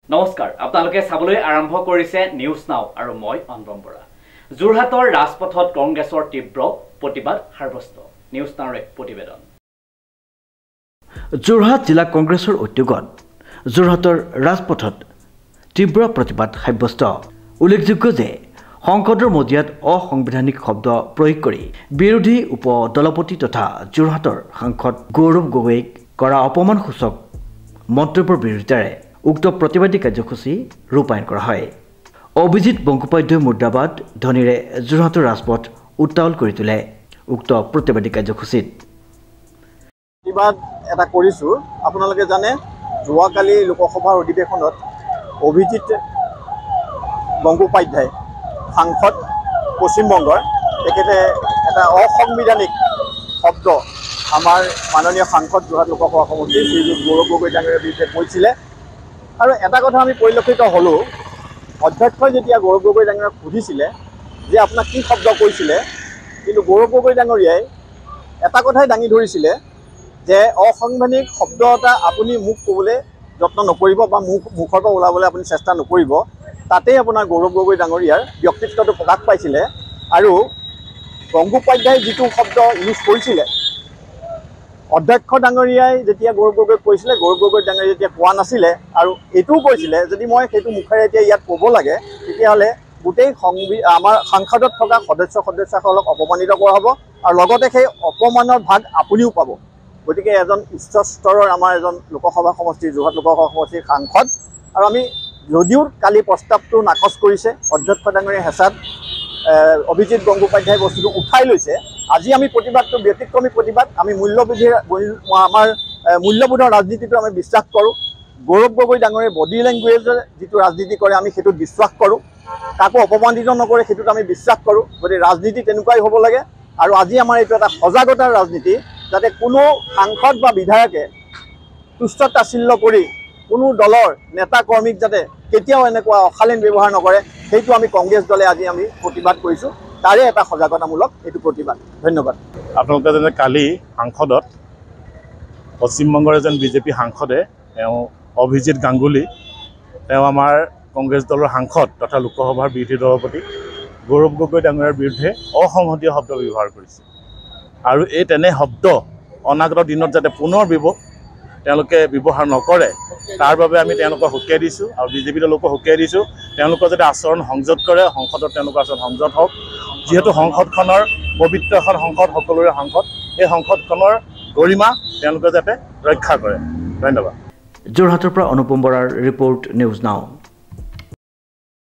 নমস্কাৰ আপোনালোকে চাবলৈ আৰম্ভ কৰিছে নিউজ নাও আৰু মই অনুপম বৰা যোৰহাটৰ ৰাজপথত কংগ্ৰেছৰ তীব্ৰ প্ৰতিবাদ সাব্যস্ত নিউজ নাওৰ এক প্ৰতিবেদন যোৰহাট জিলা কংগ্ৰেছৰ উদ্যোগত যোৰহাটৰ ৰাজপথত তীব্ৰ প্ৰতিবাদ সাব্যস্ত উল্লেখযোগ্য যে সংসদৰ মজিয়াত অসাংবিধানিক শব্দ প্ৰয়োগ কৰি বিৰোধী উপদলপতি তথা যোৰহাটৰ সাংসদ গৌৰৱ গগৈক কৰা অপমানসূচক মন্তব্যৰ বিৰুদ্ধে উক্ত প্ৰতিবাদী কাৰ্যসূচী ৰূপায়ণ কৰা হয় অভিজিৎ বংগোপাধ্যায় মুৰ্দাবাদ ধ্বনিৰে যোৰহাটৰ ৰাজপথ উত্তাল কৰি তোলে উক্ত প্ৰতিবাদী কাৰ্যসূচীত প্ৰতিবাদ এটা কৰিছো আপোনালোকে জানে যোৱাকালি লোকসভাৰ অধিৱেশনত অভিজিৎ বংগোপাধ্যায় সাংসদ পশ্চিম বংগৰ তেখেতে এটা অসাংবিধানিক শব্দ আমাৰ মাননীয় সাংসদ যোৰহাট লোকসভা সমষ্টিৰ শ্ৰীযুত গৌৰৱ গগৈ ডাঙৰীয়াৰ বিৰুদ্ধে কৈছিলে আৰু এটা কথা আমি পৰিলক্ষিত হলো অধ্যক্ষই যেতিয়া গৌৰৱ গগৈ ডাঙৰীয়াক সুধিছিলে যে আপোনাক কি শব্দ কৈছিলে কিন্তু গৌৰৱ গগৈ ডাঙৰীয়াই এটা কথাই দাঙি ধৰিছিলে যে অসাংবিধানিক শব্দ এটা আপুনি মোক ক'বলৈ যত্ন নকৰিব বা মুখৰ পৰা ওলাবলৈ আপুনি চেষ্টা নকৰিব তাতেই আপোনাৰ গৌৰৱ গগৈ ডাঙৰীয়াৰ ব্যক্তিত্বটো প্ৰকাশ পাইছিলে আৰু বংগোপাধ্যায় যিটো শব্দ ইউজ কৰিছিলে অধ্যক্ষ ডাঙৰীয়াই যেতিয়া গৌৰৱ গগৈক কৈছিলে গৌৰৱ গগৈ ডাঙৰীয়াই যেতিয়া কোৱা নাছিলে আৰু এইটোও কৈছিলে যদি মই সেইটো মুখেৰে এতিয়া ইয়াত ক'ব লাগে তেতিয়াহ'লে গোটেই আমাৰ সাংসদত থকা সদস্যসকলক অপমানিত কৰা হ'ব আৰু লগতে সেই অপমানৰ ভাগ আপুনিও পাব গতিকে এজন উচ্চ স্তৰৰ আমাৰ এজন লোকসভা সমষ্টিৰ যোৰহাট লোকসভা সমষ্টিৰ সাংসদ আৰু আমি যদিও কালি প্ৰস্তাৱটো নাকচ কৰিছে অধ্যক্ষ ডাঙৰীয়াৰ হেঁচাত অভিজিৎ বংগোপাধ্যায় বস্তুটো উঠাই লৈছে আজি আমি প্ৰতিবাদটো ব্যতিক্ৰমী প্ৰতিবাদ আমি আমাৰ মূল্যবোধৰ ৰাজনীতিটো আমি বিশ্বাস কৰোঁ গৌৰৱ গগৈ ডাঙৰীয়াৰ বডি লেংগুৱেজৰ যিটো ৰাজনীতি কৰে আমি সেইটোত বিশ্বাস কৰোঁ কাকো অপমানিত নকৰে সেইটোত আমি বিশ্বাস কৰোঁ গতিকে ৰাজনীতি তেনেকুৱাই হ'ব লাগে আৰু আজি আমাৰ এইটো এটা সজাগতাৰ ৰাজনীতি যাতে কোনো সাংসদ বা বিধায়কে তুচ্ছ তাচ্ছিল্য কৰি কোনো দলৰ নেতা কৰ্মীক যাতে কেতিয়াও এনেকুৱা অশালীন ব্যৱহাৰ নকৰে সেইটো আমি কংগ্ৰেছ দলে আজি আমি প্ৰতিবাদ কৰিছোঁ তাৰে এটা সজাগতামূলক এইটো প্ৰতিবাদ ধন্যবাদ আপোনালোকে যেনে কালি সাংসদত পশ্চিমবংগৰ এজন বিজেপি সাংসদে তেওঁ অভিজিৎ গাংগুলী তেওঁ আমাৰ কংগ্ৰেছ দলৰ সাংসদ তথা লোকসভাৰ বিৰোধী দলপতি গৌৰৱ গগৈ ডাঙৰীয়াৰ বিৰুদ্ধে অসংহতীয় শব্দ ব্যৱহাৰ কৰিছে আৰু এই তেনে শব্দ অনাগত দিনত যাতে পুনৰ তেওঁলোকে ব্যৱহাৰ নকৰে তাৰ বাবে আমি তেওঁলোকক সকীয়াই দিছোঁ আৰু বিজেপি দলকো সকীয়াই দিছোঁ তেওঁলোকৰ যাতে আচৰণ সংযত কৰে সংসদত তেওঁলোকৰ আচৰণ সংযত হওক যিহেতু সংসদখনৰ পবিত্ৰ এখন সংসদ সকলোৰে সংসদ এই সংসদখনৰ গৰিমা তেওঁলোকে যাতে ৰক্ষা কৰে ধন্যবাদ যোৰহাটৰ পৰা অনুপম বৰাৰ ৰিপৰ্ট নিউজ নাও